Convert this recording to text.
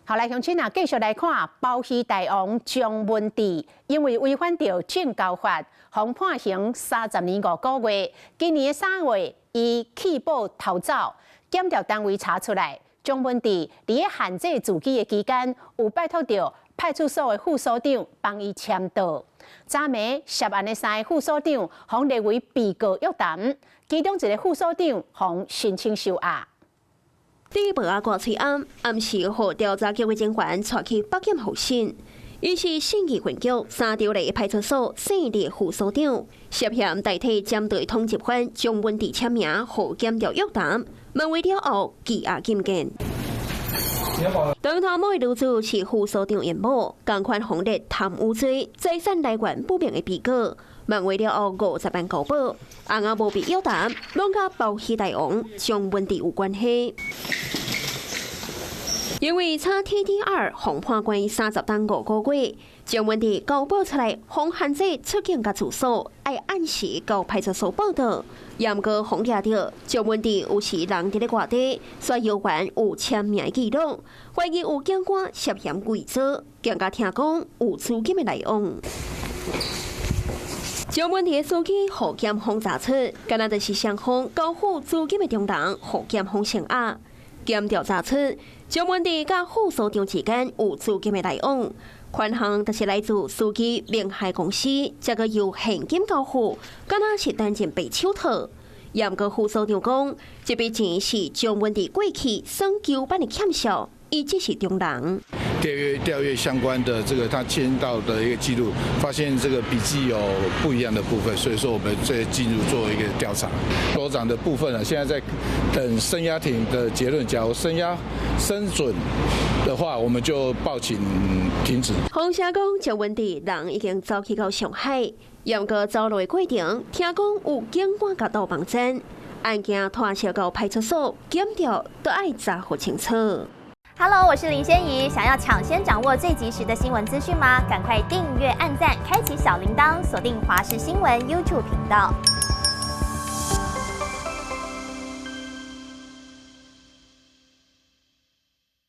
好，来乡亲啊，继续来看包戏大王张文治，因为违反着证交法，被判刑30年5个月。今年3月，伊弃保逃走，检调单位查出来，张文治伫限制自己的期间，有拜托着派出所的副所长帮伊签到。昨暝涉案的3个副所长，互列为被告约谈，其中一个副所长互申请收押。 第一报啊，挂催案，暗时互调查局的警员带去北检候审。伊是信义分局三条内派出所姓李副所长，涉嫌代替针对通缉犯张文治签名，互检调约谈。问话了后，羁押禁见。当头某女子是副所长严某，共款红列贪污罪、财产来源不明的被告。 问话了后，50万高保，翁仔无被约谈，拢甲包戏大王张文治有关系。因为差 TDR 红判关30单5个月，张文治高保出来，红限制出境甲住所，要按时到派出所报到。严格红抓到张文治有时人伫咧外地，所以有员有签名记录，怀疑有警官涉嫌伪造，更加听讲有资金的来往。 张文治的司机互检方查出，敢若就是双方交付资金的中人，互检方承押。检调查出，张文治甲副所长之间有资金的来往，款项就是来自司机名下公司，再个由现金交付，敢若是担任被手套。严格副所长讲，这笔钱是张文治过去算旧版的欠销，伊只是中人。 调阅相关的这个他签到的一个记录，发现这个笔记有不一样的部分，所以说我们再进入做一个调查。所长的部分呢，现在在等声押庭的结论，假如声押申准的话，我们就报请停止。洪社讲，张文治人已经走去到上海，严格走路的过程，听讲有警官甲到帮侦，案件拖销到派出所，检调都爱查核清楚。 Hello， 我是林仙怡。想要抢先掌握最及时的新闻资讯吗？赶快订阅、按赞、开启小铃铛，锁定华视新闻 YouTube 频道。